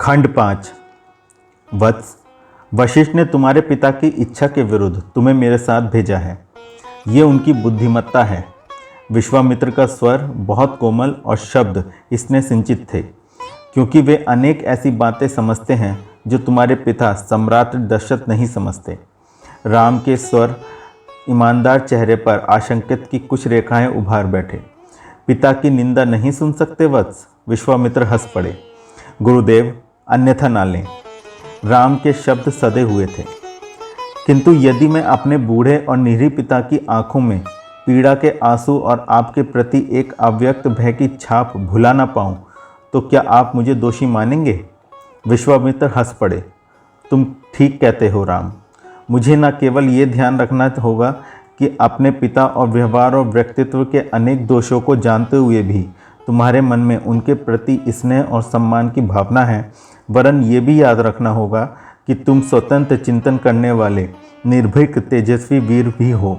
खंड 5। वत्स, वशिष्ठ ने तुम्हारे पिता की इच्छा के विरुद्ध तुम्हें मेरे साथ भेजा है। ये उनकी बुद्धिमत्ता है। विश्वामित्र का स्वर बहुत कोमल और शब्द इसने सिंचित थे, क्योंकि वे अनेक ऐसी बातें समझते हैं जो तुम्हारे पिता सम्राट दशरथ नहीं समझते। राम के स्वर ईमानदार चेहरे पर आशंकित की कुछ रेखाएं उभार बैठे। पिता की निंदा नहीं सुन सकते वत्स? विश्वामित्र हंस पड़े। गुरुदेव, अन्यथा ना लें। राम के शब्द सधे हुए थे। किंतु यदि मैं अपने बूढ़े और निरीह पिता की आंखों में पीड़ा के आंसू और आपके प्रति एक अव्यक्त भय की छाप भुला ना पाऊं, तो क्या आप मुझे दोषी मानेंगे? विश्वामित्र हंस पड़े। तुम ठीक कहते हो राम। मुझे न केवल ये ध्यान रखना होगा कि अपने पिता और व्यवहार और व्यक्तित्व के अनेक दोषों को जानते हुए भी तुम्हारे मन में उनके प्रति स्नेह और सम्मान की भावना है, वरन ये भी याद रखना होगा कि तुम स्वतंत्र चिंतन करने वाले निर्भीक तेजस्वी वीर भी हो।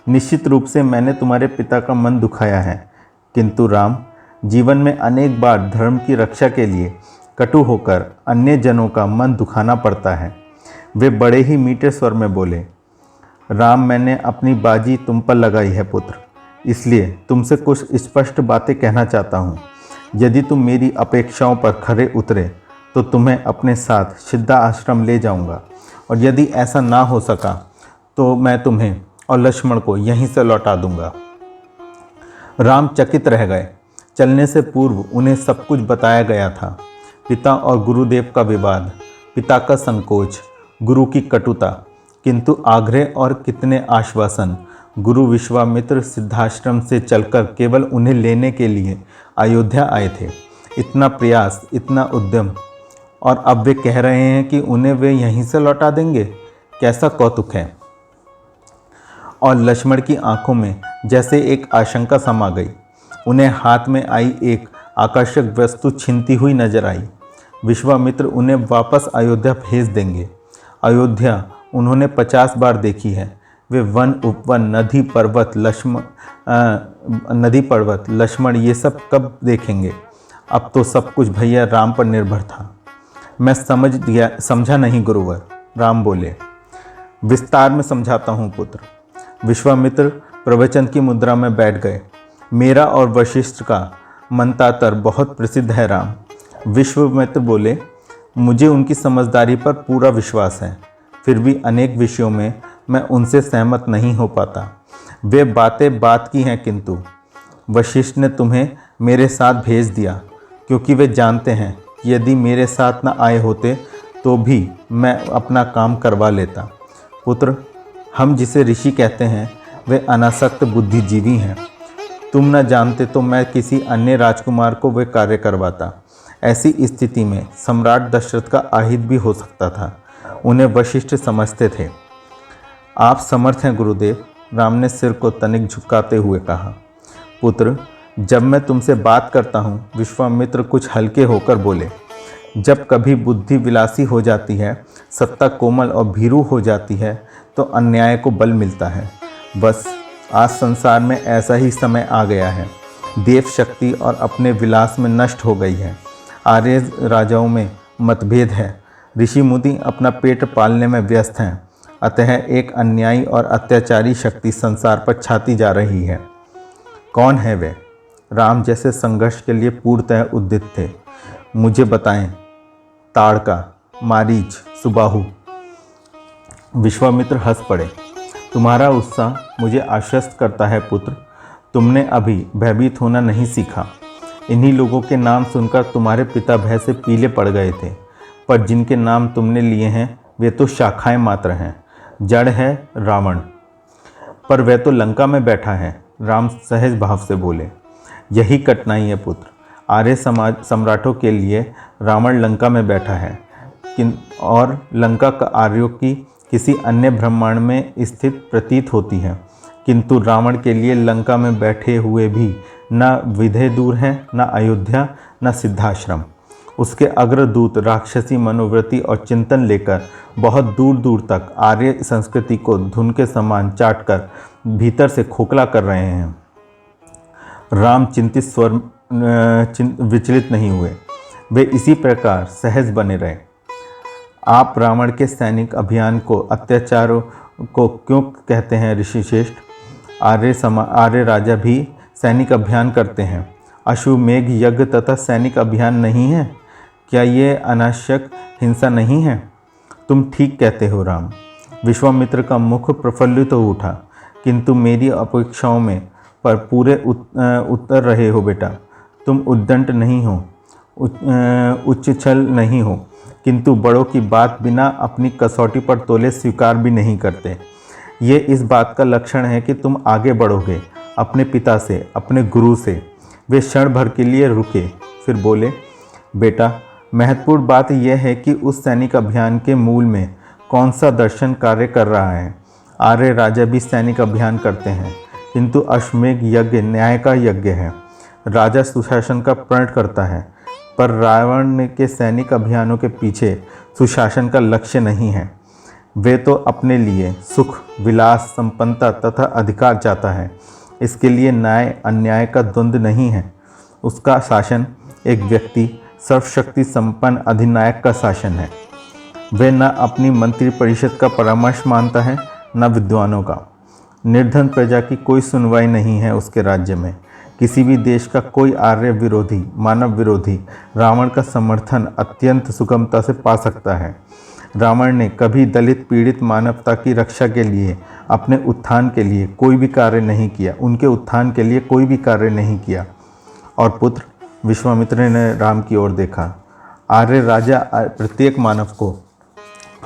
निश्चित रूप से मैंने तुम्हारे पिता का मन दुखाया है, किंतु राम, जीवन में अनेक बार धर्म की रक्षा के लिए कटु होकर अन्य जनों का मन दुखाना पड़ता है। वे बड़े ही मीठे स्वर में बोले, राम, मैंने अपनी बाजी तुम पर लगाई है पुत्र, इसलिए तुमसे कुछ स्पष्ट बातें कहना चाहता हूँ। यदि तुम मेरी अपेक्षाओं पर खरे उतरे तो तुम्हें अपने साथ सिद्धा आश्रम ले जाऊँगा, और यदि ऐसा ना हो सका तो मैं तुम्हें और लक्ष्मण को यहीं से लौटा दूंगा। राम चकित रह गए। चलने से पूर्व उन्हें सब कुछ बताया गया था। पिता और गुरुदेव का विवाद, पिता का संकोच, गुरु की कटुता, किंतु आग्रह और कितने आश्वासन। गुरु विश्वामित्र सिद्धाश्रम से चलकर केवल उन्हें लेने के लिए अयोध्या आए थे। इतना प्रयास, इतना उद्यम, और अब वे कह रहे हैं कि उन्हें वे यहीं से लौटा देंगे। कैसा कौतुक है! और लक्ष्मण की आंखों में जैसे एक आशंका समा गई। उन्हें हाथ में आई एक आकर्षक वस्तु छीनती हुई नजर आई। विश्वामित्र उन्हें वापस अयोध्या भेज देंगे। अयोध्या उन्होंने 50 बार देखी है। वे वन उपवन, नदी पर्वत, लक्ष्मण ये सब कब देखेंगे? अब तो सब कुछ भैया राम पर निर्भर था। मैं समझा नहीं गुरुवर, राम बोले। विस्तार में समझाता हूँ पुत्र। विश्वामित्र प्रवचन की मुद्रा में बैठ गए। मेरा और वशिष्ठ का मंतातर बहुत प्रसिद्ध है राम। विश्वामित्र बोले, मुझे उनकी समझदारी पर पूरा विश्वास है, फिर भी अनेक विषयों में मैं उनसे सहमत नहीं हो पाता। वे बातें बात की हैं, किंतु वशिष्ठ ने तुम्हें मेरे साथ भेज दिया, क्योंकि वे जानते हैं कि यदि मेरे साथ न आए होते तो भी मैं अपना काम करवा लेता। पुत्र, हम जिसे ऋषि कहते हैं वे अनासक्त बुद्धिजीवी हैं। तुम न जानते तो मैं किसी अन्य राजकुमार को वे कार्य करवाता। ऐसी स्थिति में सम्राट दशरथ का आहित भी हो सकता था। उन्हें वशिष्ठ समझते थे। आप समर्थ हैं गुरुदेव, राम ने सिर को तनिक झुकाते हुए कहा। पुत्र, जब मैं तुमसे बात करता हूँ, विश्वामित्र कुछ हल्के होकर बोले, जब कभी बुद्धि विलासी हो जाती है, सत्ता कोमल और भीरू हो जाती है, तो अन्याय को बल मिलता है। बस आज संसार में ऐसा ही समय आ गया है। देव शक्ति और अपने विलास में नष्ट हो गई है। आर्य राजाओं में मतभेद है। ऋषि मुनि अपना पेट पालने में व्यस्त हैं। अतः एक अन्यायी और अत्याचारी शक्ति संसार पर छाती जा रही है। कौन है वे? राम जैसे संघर्ष के लिए पूर्णतः उद्यत थे। मुझे बताएं। ताड़का, मारीच, सुबाहु। विश्वामित्र हंस पड़े। तुम्हारा उत्साह मुझे आश्वस्त करता है पुत्र। तुमने अभी भयभीत होना नहीं सीखा। इन्हीं लोगों के नाम सुनकर तुम्हारे पिता भय से पीले पड़ गए थे, पर जिनके नाम तुमने लिए हैं वे तो शाखाएं मात्र हैं। जड़ है रावण, पर वह तो लंका में बैठा है। राम सहज भाव से बोले। यही कठिनाई है पुत्र। आर्य सम्राटों के लिए रावण लंका में बैठा है, और लंका का आर्यों की किसी अन्य ब्रह्मांड में स्थित प्रतीत होती है, किंतु रावण के लिए लंका में बैठे हुए भी न विदेह दूर है, न अयोध्या, न सिद्धाश्रम। उसके अग्रदूत राक्षसी मनोवृत्ति और चिंतन लेकर बहुत दूर दूर तक आर्य संस्कृति को धुन के समान चाटकर भीतर से खोखला कर रहे हैं। राम चिंतित स्वर विचलित नहीं हुए। वे इसी प्रकार सहज बने रहे। आप रावण के सैनिक अभियान को अत्याचारों को क्यों कहते हैं ऋषिश्रेष्ठ? आर्य राजा भी सैनिक अभियान करते हैं। अश्वमेघ यज्ञ तथा सैनिक अभियान नहीं है क्या? ये अनावश्यक हिंसा नहीं है? तुम ठीक कहते हो राम। विश्वामित्र का मुख प्रफुल्लित हो उठा। किंतु मेरी अपेक्षाओं में पर पूरे उतर रहे हो बेटा। तुम उद्दंड नहीं हो, उच्चछल नहीं हो, किंतु बड़ों की बात बिना अपनी कसौटी पर तोले स्वीकार भी नहीं करते। ये इस बात का लक्षण है कि तुम आगे बढ़ोगे अपने पिता से, अपने गुरु से। वे क्षण भर के लिए रुके, फिर बोले, बेटा महत्वपूर्ण बात यह है कि उस सैनिक अभियान के मूल में कौन सा दर्शन कार्य कर रहा है। आर्य राजा भी सैनिक अभियान करते हैं, किंतु अश्वमेघ यज्ञ न्याय का यज्ञ है। राजा सुशासन का प्रण करता है, पर रावण के सैनिक अभियानों के पीछे सुशासन का लक्ष्य नहीं है। वे तो अपने लिए सुख, विलास, संपन्नता तथा अधिकार चाहता है। इसके लिए न्याय अन्याय का द्वंद्व नहीं है। उसका शासन एक व्यक्ति सर्वशक्ति संपन्न अधिनायक का शासन है। वे न अपनी मंत्री परिषद का परामर्श मानता है, न विद्वानों का। निर्धन प्रजा की कोई सुनवाई नहीं है उसके राज्य में। किसी भी देश का कोई आर्य विरोधी, मानव विरोधी रावण का समर्थन अत्यंत सुगमता से पा सकता है। रावण ने कभी दलित पीड़ित मानवता की रक्षा के लिए, अपने उत्थान के लिए कोई भी कार्य नहीं किया, उनके उत्थान के लिए कोई भी कार्य नहीं किया। और पुत्र विश्वामित्र ने राम की ओर देखा। आर्य राजा प्रत्येक मानव को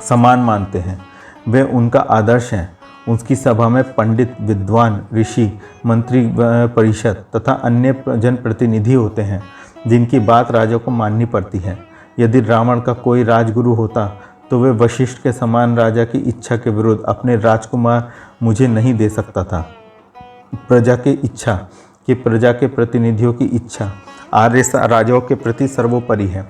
समान मानते हैं। वे उनका आदर्श हैं। उसकी सभा में पंडित, विद्वान, ऋषि, मंत्री परिषद तथा अन्य जनप्रतिनिधि होते हैं जिनकी बात राजा को माननी पड़ती है। यदि रावण का कोई राजगुरु होता तो वे वशिष्ठ के समान राजा की इच्छा के विरुद्ध अपने राजकुमार मुझे नहीं दे सकता था। प्रजा की इच्छा कि प्रजा के प्रतिनिधियों की इच्छा आर्य राजाओं के प्रति सर्वोपरि है,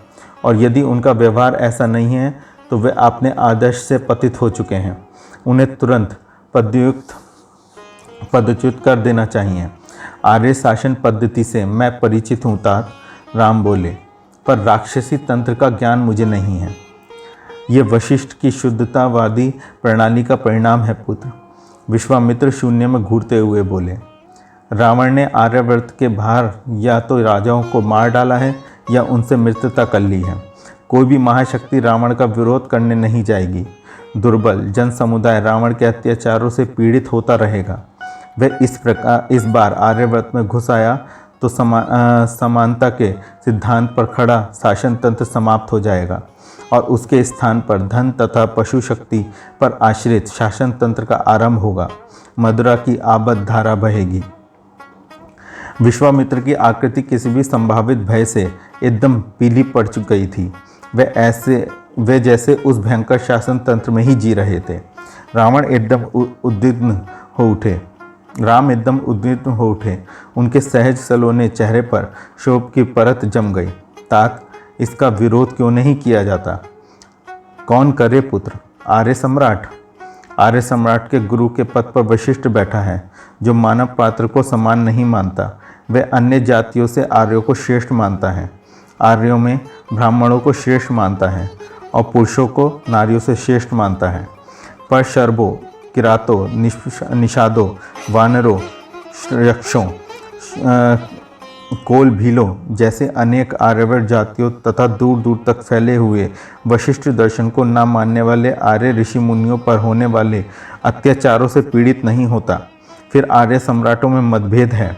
और यदि उनका व्यवहार ऐसा नहीं है तो वे अपने आदर्श से पतित हो चुके हैं। उन्हें तुरंत पदच्युत कर देना चाहिए। आर्य शासन पद्धति से मैं परिचित हूँ तात, राम बोले, पर राक्षसी तंत्र का ज्ञान मुझे नहीं है। ये वशिष्ठ की शुद्धतावादी प्रणाली का परिणाम है पुत्र। विश्वामित्र शून्य में घूरते हुए बोले, रावण ने आर्यावर्त के बाहर या तो राजाओं को मार डाला है या उनसे मित्रता कर ली है। कोई भी महाशक्ति रावण का विरोध करने नहीं जाएगी। दुर्बल जन समुदाय रावण के अत्याचारों से पीड़ित होता रहेगा। वह इस बार आर्यावर्त में घुस आया तो समानता के सिद्धांत पर खड़ा शासन तंत्र समाप्त हो जाएगा और उसके स्थान पर धन तथा पशु शक्ति पर आश्रित शासन तंत्र का आरंभ होगा। मदुरा की आबद धारा बहेगी। विश्वामित्र की आकृति किसी भी संभावित भय से एकदम पीली पड़ गई थी। वे जैसे उस भयंकर शासन तंत्र में ही जी रहे थे। राम एकदम उद्विग्न हो उठे। उनके सहज सलोने चेहरे पर शोभ की परत जम गई। तात, इसका विरोध क्यों नहीं किया जाता? कौन करे पुत्र? आर्य सम्राट के गुरु के पद पर वशिष्ठ बैठा है, जो मानव पात्र को समान नहीं मानता। वह अन्य जातियों से आर्यों को श्रेष्ठ मानता है। आर्यों में ब्राह्मणों को श्रेष्ठ मानता है और पुरुषों को नारियों से श्रेष्ठ मानता है। पर शर्बों, किरातों, निषादों, वानरों, यक्षों, कोल भीलों जैसे अनेक आर्यवर्त जातियों तथा दूर दूर तक फैले हुए वशिष्ठ दर्शन को न मानने वाले आर्य ऋषि मुनियों पर होने वाले अत्याचारों से पीड़ित नहीं होता। फिर आर्य सम्राटों में मतभेद है।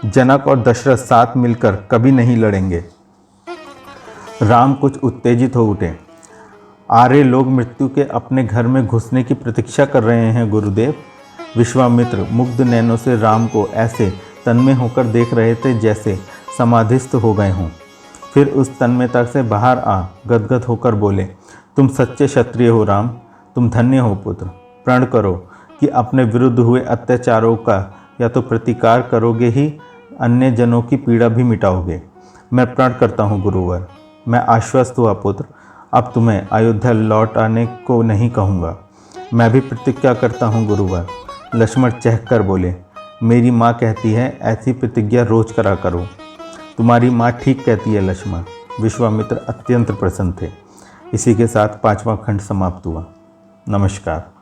जनक और दशरथ साथ मिलकर कभी नहीं लड़ेंगे। राम कुछ उत्तेजित हो उठे। आर्य लोग मृत्यु के अपने घर में घुसने की प्रतीक्षा कर रहे हैं गुरुदेव। विश्वामित्र मुग्ध नैनों से राम को ऐसे तन्मय होकर देख रहे थे जैसे समाधिस्थ हो गए हों। फिर उस तन्मयता से बाहर आ गदगद होकर बोले, तुम सच्चे क्षत्रिय हो राम, तुम धन्य हो पुत्र। प्रण करो कि अपने विरुद्ध हुए अत्याचारों का या तो प्रतिकार करोगे ही अन्य जनों की पीड़ा भी मिटाओगे। मैं प्रण करता हूँ गुरुवर, मैं आश्वस्त हुआ पुत्र। अब तुम्हें अयोध्या लौट आने को नहीं कहूँगा। मैं भी प्रतिज्ञा करता हूँ गुरुवर। लक्ष्मण चहक कर बोले, मेरी माँ कहती है ऐसी प्रतिज्ञा रोज करा करो। तुम्हारी माँ ठीक कहती है लक्ष्मण। विश्वामित्र अत्यंत प्रसन्न थे। इसी के साथ 5वां खंड समाप्त हुआ। नमस्कार।